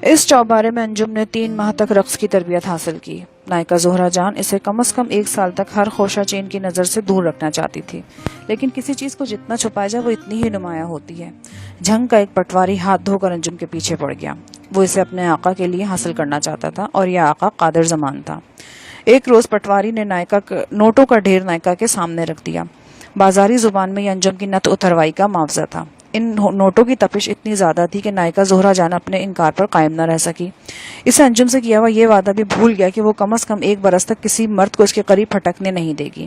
اس چوبارے میں انجم نے 3 ماہ تک رقص کی تربیت حاصل کی۔ نائکا زہرہ جان اسے کم از کم 1 سال تک ہر خوشہ چین کی نظر سے دور رکھنا چاہتی تھی، لیکن کسی چیز کو جتنا چھپایا جائے وہ اتنی ہی نمایاں ہوتی ہے۔ جھنگ کا ایک پٹواری ہاتھ دھو کر انجم کے پیچھے پڑ گیا۔ وہ اسے اپنے آقا کے لیے حاصل کرنا چاہتا تھا اور یہ آقا قادر زمان تھا۔ ایک روز پٹواری نے نوٹوں کا ڈھیر نائکا کے سامنے رکھ دیا۔ بازاری زبان میں یہ انجم کی نت اتروائی کا معاوضہ تھا۔ ان نوٹوں کی تپش اتنی زیادہ تھی کہ نائکا زہرہ جان اپنے انکار پر قائم نہ رہ سکی۔ اسے انجم سے کیا ہوا یہ وعدہ بھی بھول گیا کہ وہ کم از کم 1 برس تک کسی مرد کو اس کے قریب پھٹکنے نہیں دے گی۔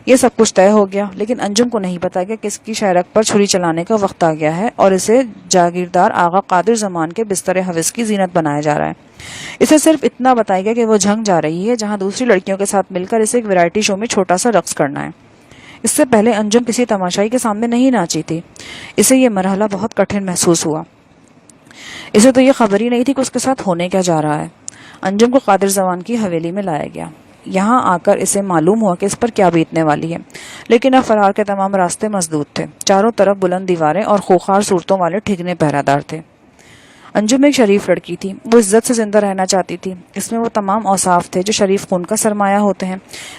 یہ سب کچھ طے ہو گیا، لیکن انجم کو نہیں پتا کہ کس کی شہرک پر چھری چلانے کا وقت آ گیا ہے اور اسے جاگیردار آغا قادر زمان کے بستر حوث کی زینت بنایا جا رہا ہے۔ اسے صرف اتنا بتایا گیا کہ وہ جھنگ جا رہی ہے جہاں دوسری لڑکیوں کے ساتھ مل کر اسے ایک ویرائٹی شو میں چھوٹا سا رقص کرنا ہے۔ اس سے پہلے انجم کسی تماشائی کے سامنے نہیں ناچی تھی۔ اسے یہ مرحلہ بہت کٹھن محسوس ہوا۔ اسے تو یہ خبر ہی نہیں تھی کہ اس کے ساتھ ہونے کیا جا رہا ہے۔ انجم کو قادر زمان کی حویلی میں لایا گیا۔ یہاں آ کر اسے معلوم ہوا کہ اس پر کیا بیتنے والی ہے، لیکن اب فرار کے تمام راستے مسدود تھے۔ چاروں طرف بلند دیواریں اور خوخار صورتوں والے ٹھگنے پہرہ دار تھے۔ انجم ایک شریف لڑکی تھی۔ وہ عزت سے زندہ رہنا چاہتی تھی۔ اس میں وہ تمام اوصاف تھے جو شریف خون کا سرمایہ ہوتے ہیں،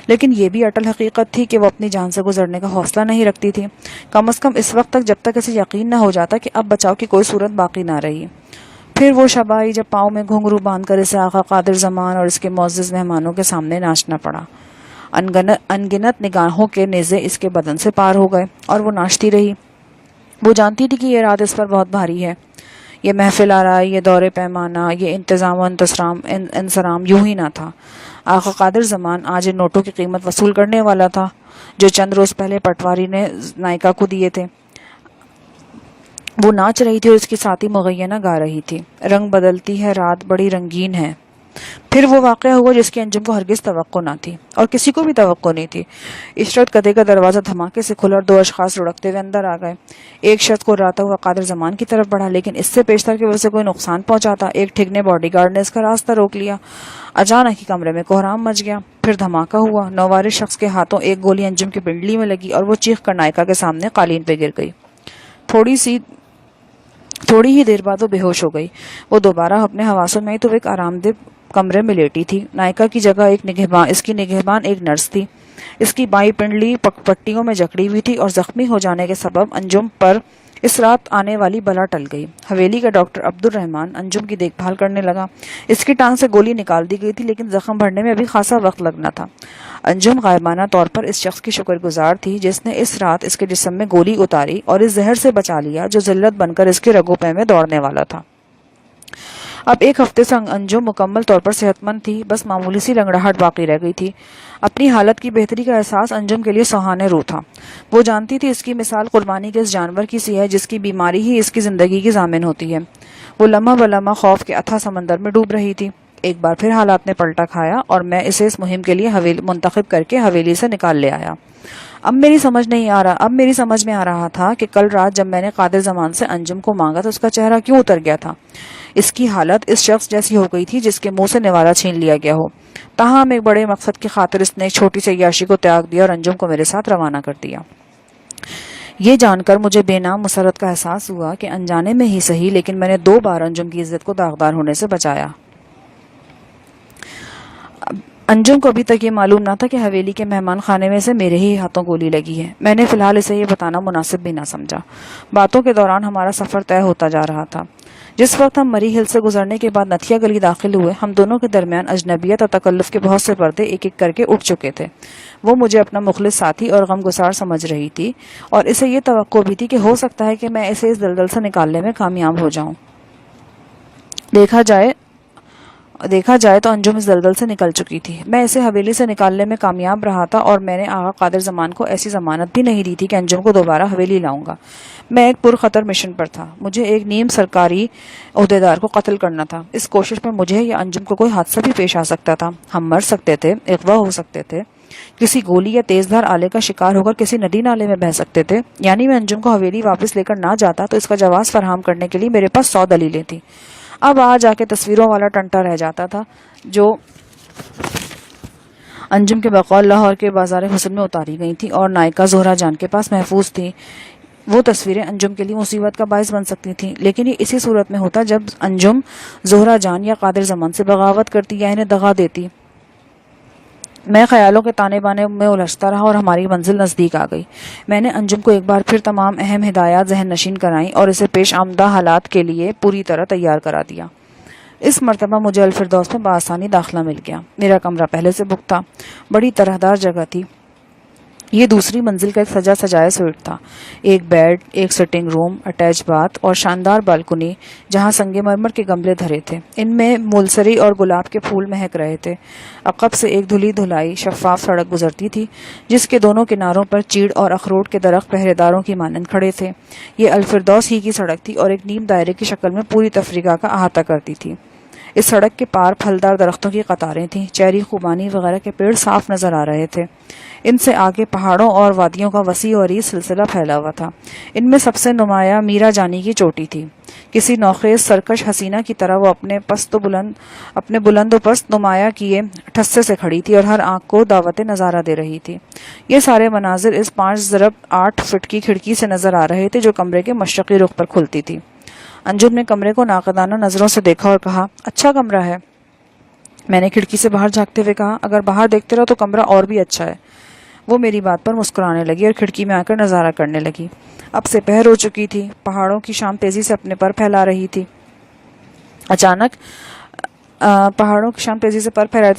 لیکن یہ بھی اٹل حقیقت تھی کہ وہ اپنی جان سے گزرنے کا حوصلہ نہیں رکھتی تھی، کم از کم اس وقت تک جب تک اسے یقین نہ ہو جاتا کہ اب بچاؤ کی کوئی صورت باقی نہ رہی۔ پھر وہ شب آئی جب پاؤں میں گھنگرو باندھ کر اسے آقا قادر زمان اور اس کے معزز مہمانوں کے سامنے ناچنا پڑا۔ انگنت نگاہوں کے نیزے اس کے بدن سے پار ہو گئے اور وہ ناچتی رہی۔ وہ جانتی تھی کہ یہ رات اس پر بہت بھاری ہے۔ یہ محفل آرائی، یہ دور پیمانہ، یہ انتظام و انصرام یوں ہی نہ تھا۔ آقا قادر زمان آج ان نوٹوں کی قیمت وصول کرنے والا تھا جو چند روز پہلے پٹواری نے نائکا کو دیے تھے۔ وہ ناچ رہی تھی اور اس کی ساتھی مغینہ گا رہی تھی۔ رنگ بدلتی ہے رات بڑی رنگین ہے۔ پھر وہ واقعہ ہوا جس کی انجم کو ہرگز توقع نہ تھی اور کسی کو بھی توقع نہیں تھی۔ عشرت کدے کا دروازہ دھماکے سے کھلا اور 2 اشخاص لڑکتے ہوئے اندر آ گئے۔ ایک شخص کو راتا ہوا قادر زمان کی طرف بڑھا، لیکن اس سے پیشتر کہ وہ اسے کوئی نقصان پہنچاتا، ایک ٹھگنے باڈی گارڈ نے اس کا راستہ روک لیا۔ اچانک ہی کمرے میں کوہرام مچ گیا۔ پھر دھماکہ ہوا۔ نووارث شخص کے ہاتھوں ایک گولی انجم کی پنڈلی میں لگی اور وہ چیخ کر نائکا کے سامنے قالین پہ گر گئی۔ تھوڑی ہی دیر بعد وہ بے ہوش ہو گئی۔ وہ دوبارہ اپنے حواسوں میں آئی تو وہ ایک آرام دہ کمرے میں لیٹی تھی۔ نائکا کی جگہ اس کی نگہبان ایک نرس تھی۔ اس کی بائیں پنڈلی پٹیوں میں جکڑی ہوئی تھی اور زخمی ہو جانے کے سبب انجم پر اس رات آنے والی بلا ٹل گئی۔ حویلی کا ڈاکٹر عبد الرحمان انجم کی دیکھ بھال کرنے لگا۔ اس کی ٹانگ سے گولی نکال دی گئی تھی، لیکن زخم بھرنے میں ابھی خاصا وقت لگنا تھا۔ انجم غائبانہ طور پر اس شخص کی شکر گزار تھی جس نے اس رات اس کے جسم میں گولی اتاری اور اس زہر سے بچا لیا جو ذلت بن کر اس کے رگوں پے میں دوڑنے والا تھا۔ اب 1 ہفتے سے انجم مکمل طور پر صحت مند تھی، بس معمولی سی لنگڑاہٹ باقی رہ گئی تھی۔ اپنی حالت کی بہتری کا احساس انجم کے لیے سہانے روح تھا۔ وہ جانتی تھی اس کی مثال قربانی کے اس جانور کی سی ہے جس کی بیماری ہی اس کی زندگی کی ضامن ہوتی ہے۔ وہ لمحہ بلمحہ خوف کے اتھاہ سمندر میں ڈوب رہی تھی۔ ایک بار پھر حالات نے پلٹا کھایا اور میں اسے اس مہم کے لیے منتخب کر کے حویلی سے نکال لے آیا۔ اب میری سمجھ میں آ رہا تھا کہ کل رات جب میں نے قادر زمان سے انجم کو مانگا تو اس کا چہرہ کیوں اتر گیا تھا۔ اس کی حالت اس شخص جیسی ہو گئی تھی جس کے منہ سے نوالہ چھین لیا گیا ہو۔ تاہم ایک بڑے مقصد کی خاطر اس نے ایک چھوٹی سی عیاشی کو تیاگ دیا اور انجم کو میرے ساتھ روانہ کر دیا۔ یہ جان کر مجھے بے نام مسرت کا احساس ہوا کہ انجانے میں ہی صحیح، لیکن میں نے 2 بار انجم کی عزت کو داغدار ہونے سے بچایا۔ انجم کو ابھی تک یہ معلوم نہ تھا کہ حویلی کے مہمان خانے میں سے میرے ہی ہاتھوں گولی لگی ہے۔ میں نے فی الحال اسے یہ بتانا مناسب بھی نہ سمجھا۔ باتوں کے دوران ہمارا سفر طے ہوتا جا رہا تھا۔ جس وقت ہم مری ہل سے گزرنے کے بعد نتھیا گلی داخل ہوئے، ہم دونوں کے درمیان اجنبیت اور تکلف کے بہت سے پردے ایک ایک کر کے اٹھ چکے تھے۔ وہ مجھے اپنا مخلص ساتھی اور غمگسار سمجھ رہی تھی اور اسے یہ توقع بھی تھی کہ ہو سکتا ہے کہ میں اسے اس دلدل سے نکالنے میں کامیاب ہو جاؤں۔ دیکھا جائے تو انجم اس دلدل سے نکل چکی تھی۔ میں اسے حویلی سے نکالنے میں کامیاب رہا تھا اور میں نے آغا قادر زمان کو ایسی ضمانت بھی نہیں دی تھی کہ انجم کو دوبارہ حویلی لاؤں گا۔ میں ایک پرخطر مشن پر تھا۔ مجھے ایک نیم سرکاری عہدیدار کو قتل کرنا تھا۔ اس کوشش میں مجھے یا انجم کو کوئی حادثہ بھی پیش آ سکتا تھا۔ ہم مر سکتے تھے، اغوا ہو سکتے تھے، کسی گولی یا تیز دھار آلے کا شکار ہو کر کسی ندی نالے میں بہہ سکتے تھے۔ یعنی میں انجم کو حویلی واپس لے کر نہ جاتا تو اس کا جواز فراہم کرنے کے لیے میرے پاس 100 دلیلیں تھیں۔ اب آ جا کے تصویروں والا ٹنٹا رہ جاتا تھا جو انجم کے بقول لاہور کے بازار حسن میں اتاری گئی تھی اور نائکا زہرہ جان کے پاس محفوظ تھی۔ وہ تصویریں انجم کے لیے مصیبت کا باعث بن سکتی تھیں، لیکن یہ اسی صورت میں ہوتا جب انجم زہرہ جان یا قادر زمان سے بغاوت کرتی یا انہیں دغا دیتی۔ میں خیالوں کے تانے بانے میں الجھتا رہا اور ہماری منزل نزدیک آ گئی۔ میں نے انجم کو ایک بار پھر تمام اہم ہدایات ذہن نشین کرائیں اور اسے پیش آمدہ حالات کے لیے پوری طرح تیار کرا دیا۔ اس مرتبہ مجھے الفردوس میں بآسانی داخلہ مل گیا۔ میرا کمرہ پہلے سے بک تھا، بڑی طرحدار جگہ تھی۔ یہ دوسری منزل کا ایک سجا سجایا سویٹ تھا، ایک بیڈ، ایک سٹنگ روم، اٹیچ باتھ اور شاندار بالکنی جہاں سنگ مرمر کے گملے دھرے تھے، ان میں مولسری اور گلاب کے پھول مہک رہے تھے۔ عقب سے ایک دھلی دھلائی شفاف سڑک گزرتی تھی جس کے دونوں کناروں پر چیڑ اور اخروٹ کے درخت پہرے داروں کی مانند کھڑے تھے۔ یہ الفردوس ہی کی سڑک تھی اور ایک نیم دائرے کی شکل میں پوری تفریقہ کا احاطہ کرتی تھی۔ اس سڑک کے پار پھلدار درختوں کی قطاریں تھیں، چیری، خوبانی وغیرہ کے پیڑ صاف نظر آ رہے تھے۔ ان سے آگے پہاڑوں اور وادیوں کا وسیع اور عریض سلسلہ پھیلا ہوا تھا۔ ان میں سب سے نمایاں میرا جانی کی چوٹی تھی۔ کسی نوخیز سرکش حسینہ کی طرح وہ اپنے بلند و پست نمایاں کیے ٹھسے سے کھڑی تھی اور ہر آنکھ کو دعوت نظارہ دے رہی تھی۔ یہ سارے مناظر اس 5x8 فٹ کی کھڑکی سے نظر آ رہے تھے جو کمرے کے مشرقی رخ پر کھلتی تھی۔ انجم نے کمرے کو ناقدانہ نظروں سے دیکھا اور کہا، اچھا کمرہ ہے۔ میں نے کھڑکی سے باہر جھانکتے ہوئے کہا، اگر باہر دیکھتے رہو تو کمرہ اور بھی اچھا ہے۔ وہ میری بات پر مسکرانے لگی اور کھڑکی میں آ کر نظارہ کرنے لگی۔ اب سپہر ہو چکی تھی، پہاڑوں کی شام تیزی سے اپنے پر پھیلا رہی تھی۔ اچانک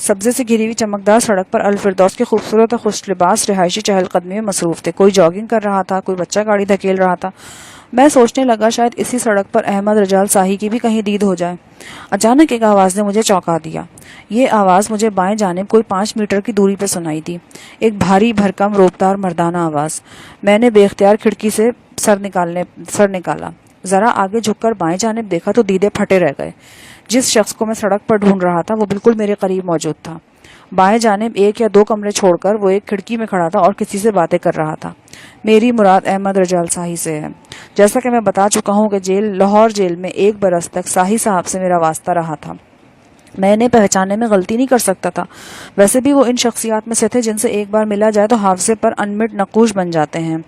سبزے سے گھری ہوئی چمکدار سڑک پر الفردوس کے خوبصورت اور خوش لباس رہائشی چہل قدمی میں مصروف تھے۔ کوئی جاگنگ کر رہا تھا، کوئی بچہ گاڑی دھکیل رہا تھا۔ میں سوچنے لگا شاید اسی سڑک پر احمد رجال ساہی کی بھی کہیں دید ہو جائے۔ اچانک ایک آواز نے مجھے چونکا دیا۔ یہ آواز مجھے بائیں جانب کوئی 5 میٹر کی دوری پہ سنائی دی، ایک بھاری بھرکم روبدار مردانہ آواز۔ میں نے بے اختیار کھڑکی سے سر نکالا، ذرا آگے جھک کر بائیں جانب دیکھا تو دیدے پھٹے رہ گئے۔ جس شخص کو میں سڑک پر ڈھونڈ رہا تھا وہ بالکل میرے قریب موجود تھا۔ بائیں جانب 1 یا 2 کمرے چھوڑ کر وہ ایک کھڑکی میں کھڑا تھا اور کسی سے باتیں کر رہا تھا۔ میری مراد احمد رجال ساہی سے ہے۔ جیسا کہ میں بتا چکا ہوں کہ لاہور جیل میں 1 برس تک ساہی صاحب سے میرا واسطہ رہا تھا۔ میں انہیں پہچاننے میں غلطی نہیں کر سکتا تھا۔ ویسے بھی وہ ان شخصیات میں سے تھے جن سے ایک بار ملا جائے تو حافظے پر انمٹ نقوش بن جاتے ہیں۔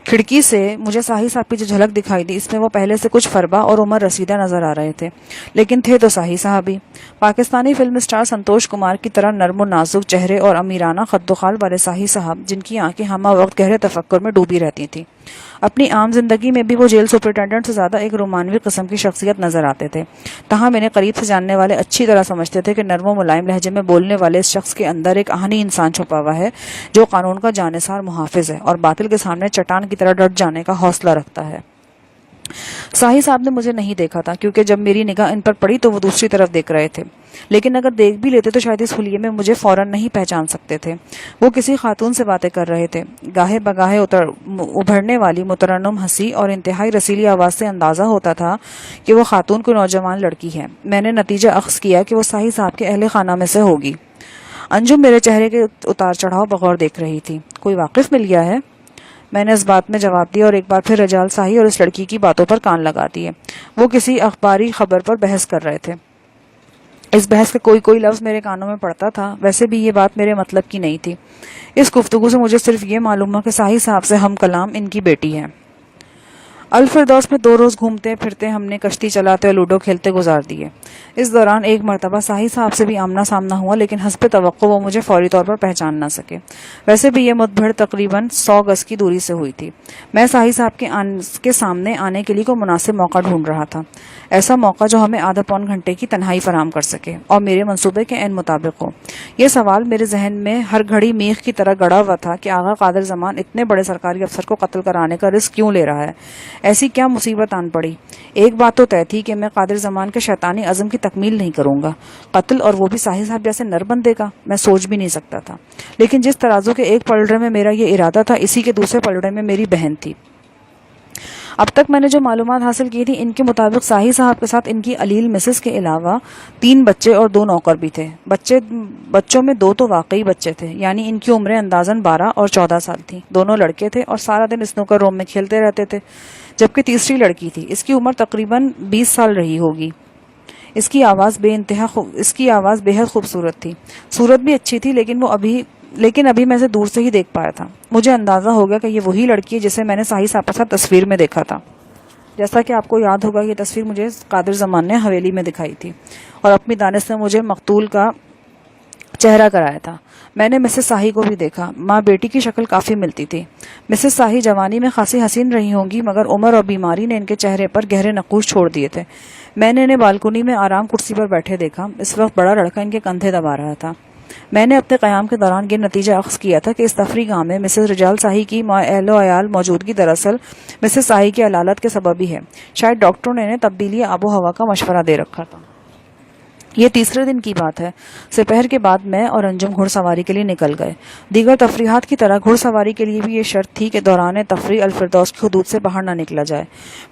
کھڑکی سے مجھے ساہی صاحب کی جو جھلک دکھائی دی اس میں وہ پہلے سے کچھ فربا اور عمر رسیدہ نظر آ رہے تھے، لیکن تھے تو ساہی صاحب ہی۔ پاکستانی فلم سٹار سنتوش کمار کی طرح نرم و نازک چہرے اور امیرانہ خد و خال والے ساہی صاحب، جن کی آنکھیں ہمہ وقت گہرے تفکر میں ڈوبی رہتی تھیں۔ اپنی عام زندگی میں بھی وہ جیل سپرنٹینڈنٹ سے زیادہ ایک رومانوی قسم کی شخصیت نظر آتے تھے۔ تاہم انہیں قریب سے جاننے والے اچھی طرح سمجھتے تھے کہ نرم و ملائم لہجے میں بولنے والے اس شخص کے اندر ایک آہنی انسان چھپا ہوا ہے جو قانون کا جانثار محافظ ہے اور باطل کے سامنے چٹان کی طرح ڈٹ جانے کا حوصلہ رکھتا ہے۔ ساہی صاحب نے مجھے نہیں دیکھا تھا کیونکہ جب میری نگاہ ان پر پڑی تو وہ دوسری طرف دیکھ رہے تھے، لیکن اگر دیکھ بھی لیتے تو شاید اس حلیے میں مجھے فوراً نہیں پہچان سکتے تھے۔ وہ کسی خاتون سے باتیں کر رہے تھے۔ گاہے بگاہے ابھرنے والی مترنم ہنسی اور انتہائی رسیلی آواز سے اندازہ ہوتا تھا کہ وہ خاتون کوئی نوجوان لڑکی ہے۔ میں نے نتیجہ اخذ کیا کہ وہ ساہی صاحب کے اہل خانہ میں سے ہوگی۔ انجم میرے چہرے کے اتار چڑھاؤ بغور دیکھ رہی تھی۔ کوئی واقف مل گیا ہے؟ میں نے اس بات میں جواب دیا اور ایک بار پھر رجال ساہی اور اس لڑکی کی باتوں پر کان لگا دیے۔ وہ کسی اخباری خبر پر بحث کر رہے تھے۔ اس بحث کا کوئی لفظ میرے کانوں میں پڑتا تھا۔ ویسے بھی یہ بات میرے مطلب کی نہیں تھی۔ اس گفتگو سے مجھے صرف یہ معلوم ہوا کہ ساہی صاحب سے ہم کلام ان کی بیٹی ہے۔ الفردوس میں 2 روز گھومتے پھرتے ہم نے کشتی چلاتے اور لوڈو کھیلتے گزار دیے۔ اس دوران ایک مرتبہ ساہی صاحب سے بھی آمنا سامنا ہوا، لیکن حسب توقع وہ مجھے فوری طور پر پہچان نہ سکے۔ ویسے بھی یہ مدبھیڑ تقریباً 100 گز کی دوری سے ہوئی تھی۔ میں ساہی صاحب کے سامنے آنے کے لیے کوئی مناسب موقع ڈھونڈ رہا تھا، ایسا موقع جو ہمیں آدھا پون گھنٹے کی تنہائی فراہم کر سکے اور میرے منصوبے کے عین مطابق ہو۔ یہ سوال میرے ذہن میں ہر گھڑی میخ کی طرح گڑا ہوا تھا کہ آغا قادر زمان اتنے بڑے سرکاری افسر کو قتل کرانے کا رسک کیوں لے رہا ہے؟ ایسی کیا مصیبت آن پڑی؟ ایک بات تو طے تھی کہ میں قادر زمان کے شیطانی عزم کی تکمیل نہیں کروں گا۔ قتل، اور وہ بھی ساہی صاحب جیسے نر بندے کا، میں سوچ بھی نہیں سکتا تھا۔ لیکن جس ترازو کے ایک پلڑے میں میرا یہ ارادہ تھا، اسی کے دوسرے پلڑے میں میری بہن تھی۔ اب تک میں نے جو معلومات حاصل کی تھی ان کے مطابق ساہی صاحب کے ساتھ ان کی علیل مسز کے علاوہ 3 بچے اور 2 نوکر بھی تھے۔ بچوں میں 2 تو واقعی بچے تھے، یعنی ان کی عمریں اندازاً 12 اور 14 سال تھیں۔ دونوں لڑکے تھے اور سارا دن اسنوکر روم میں کھیلتے رہتے تھے، جبکہ تیسری لڑکی تھی۔ اس کی عمر تقریباً 20 سال رہی ہوگی۔ اس کی آواز بے حد خوبصورت تھی۔ صورت بھی اچھی تھی، لیکن وہ ابھی لیکن ابھی میں اسے دور سے ہی دیکھ پایا تھا۔ مجھے اندازہ ہو گیا کہ یہ وہی لڑکی ہے جسے میں نے ساحل صاحب کے ساتھ تصویر میں دیکھا تھا۔ جیسا کہ آپ کو یاد ہوگا، یہ تصویر مجھے قادر زمان نے حویلی میں دکھائی تھی اور اپنی دانش سے مجھے مقتول کا چہرہ کرایا تھا۔ میں نے مسز ساحی کو بھی دیکھا، ماں بیٹی کی شکل کافی ملتی تھی۔ مسز ساحی جوانی میں خاصی حسین رہی ہوں گی، مگر عمر اور بیماری نے ان کے چہرے پر گہرے نقوش چھوڑ دیے تھے۔ میں نے انہیں بالکنی میں آرام کرسی پر بیٹھے دیکھا۔ اس وقت بڑا لڑکا ان کے کندھے دبا رہا تھا۔ میں نے اپنے قیام کے دوران یہ نتیجہ اخذ کیا تھا کہ اس تفریح گاہ میں مسز رجال ساحی کی اہل و عیال موجودگی دراصل مسز ساحی کی علالت کے سبب ہی ہے۔ شاید ڈاکٹروں نے انہیں تبدیلی آب و ہوا کا مشورہ دے رکھا تھا۔ یہ تیسرے دن کی بات ہے۔ سپہر کے بعد میں اور انجم گھڑ سواری کے لیے نکل گئے۔ دیگر تفریحات کی طرح گھڑ سواری کے لیے بھی یہ شرط تھی کہ دوران تفریح الفردوس کی حدود سے باہر نہ نکلا جائے۔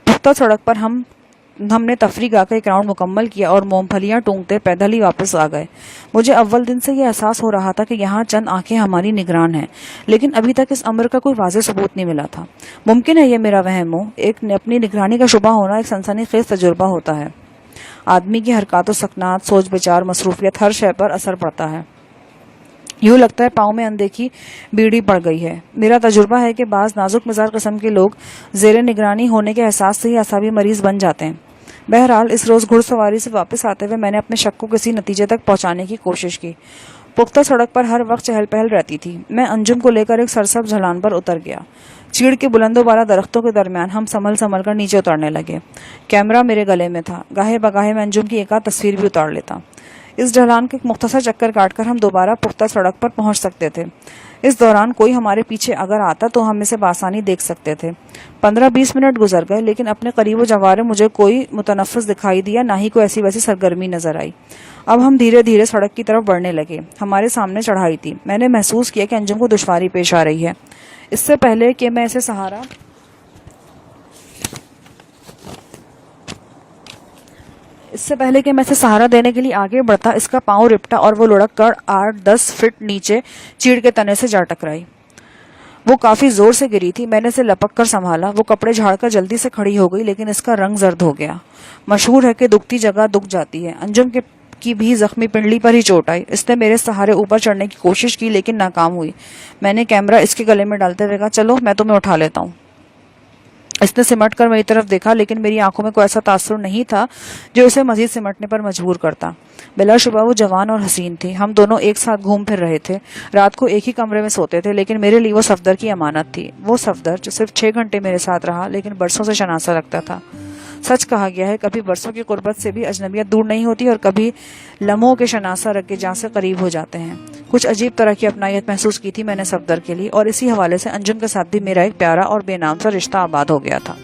پختہ سڑک پر ہم نے تفریح گاہ کا ایک راؤنڈ مکمل کیا اور موم پھلیاں ٹونگتے پیدل ہی واپس آ گئے۔ مجھے اول دن سے یہ احساس ہو رہا تھا کہ یہاں چند آنکھیں ہماری نگران ہیں، لیکن ابھی تک اس امر کا کوئی واضح ثبوت نہیں ملا تھا۔ ممکن ہے یہ میرا وہم ہو، اپنی نگرانی کا شبہ ہونا ایک سنسنی خیز تجربہ ہوتا ہے۔ آدمی کی حرکات و سکنات، سوچ بچار، مصروفیت، ہر شے پر اثر پڑتا ہے۔ یوں لگتا ہے پاؤں میں اندیکھی بیڑی پڑ گئی ہے۔ میرا تجربہ ہے کہ بعض نازک مزاج قسم کے لوگ زیر نگرانی ہونے کے احساس سے ہی اعصابی مریض بن جاتے ہیں۔ بہرحال اس روز گھڑ سواری سے واپس آتے ہوئے میں نے اپنے شک کو کسی نتیجے تک پہنچانے کی کوشش کی۔ پختہ سڑک پر ہر وقت چہل پہل رہتی تھی۔ میں انجم کو لے کر ایک سرسبز ڈھلان پر اتر گیا۔ چیڑ کے بلند و بالا درختوں کے درمیان ہم سنبھل کر نیچے اترنے لگے۔ کیمرہ میرے گلے میں تھا۔ گاہے بگاہے میں انجم کی ایک آدھ تصویر بھی اتار لیتا۔ اس ڈھلان کا ایک مختصر چکر کاٹ کر ہم دوبارہ پختہ سڑک پر پہنچ سکتے تھے۔ اس دوران کوئی ہمارے پیچھے اگر آتا تو ہم اسے بآسانی دیکھ سکتے تھے۔ 15-20 منٹ گزر گئے، لیکن اپنے قریب و جوار مجھے کوئی متنفس دکھائی دیا، نہ ہی کوئی ایسی ویسی سرگرمی نظر آئی۔ اب ہم دھیرے دھیرے سڑک کی طرف بڑھنے لگے۔ ہمارے سامنے چڑھائی تھی۔ میں نے محسوس کیا کہ انجم کو دشواری پیش آ رہی ہے۔ اس سے پہلے کہ میں اسے سہارا دینے کے لیے آگے بڑھتا، اس کا پاؤں رپٹا اور وہ لڑک کر 8-10 فٹ نیچے چیڑ کے تنے سے جا ٹکرائی۔ وہ کافی زور سے گری تھی۔ میں نے اسے لپک کر سنبھالا۔ وہ کپڑے جھاڑ کر جلدی سے کھڑی ہو گئی، لیکن اس کا رنگ زرد ہو گیا۔ مشہور ہے کہ دکھتی جگہ دکھ جاتی ہے۔ انجم کی بھی زخمی پنڈلی پر ہی چوٹ آئی۔ اس نے میرے سہارے اوپر چڑھنے کی کوشش کی، لیکن ناکام ہوئی۔ میں نے کیمرہ اس کے گلے میں ڈالتے ہوئے کہا، چلو میں تمہیں اٹھا لیتا ہوں۔ اس نے سمٹ کر میری طرف دیکھا، لیکن میری آنکھوں میں کوئی ایسا تاثر نہیں تھا جو اسے مزید سمٹنے پر مجبور کرتا۔ بلا شبہ وہ جوان اور حسین تھی۔ ہم دونوں ایک ساتھ گھوم پھر رہے تھے، رات کو ایک ہی کمرے میں سوتے تھے، لیکن میرے لیے وہ صفدر کی امانت تھی۔ وہ صفدر جو صرف 6 گھنٹے میرے ساتھ رہا، لیکن برسوں سے شناسا لگتا تھا۔ سچ کہا گیا ہے، کبھی برسوں کی قربت سے بھی اجنبیت دور نہیں ہوتی، اور کبھی لمحوں کے شناسا رکھ کے جان سے قریب ہو جاتے ہیں۔ کچھ عجیب طرح کی اپنائیت محسوس کی تھی میں نے صفدر کے لیے، اور اسی حوالے سے انجم کے ساتھ بھی میرا ایک پیارا اور بے نام سا رشتہ آباد ہو گیا تھا۔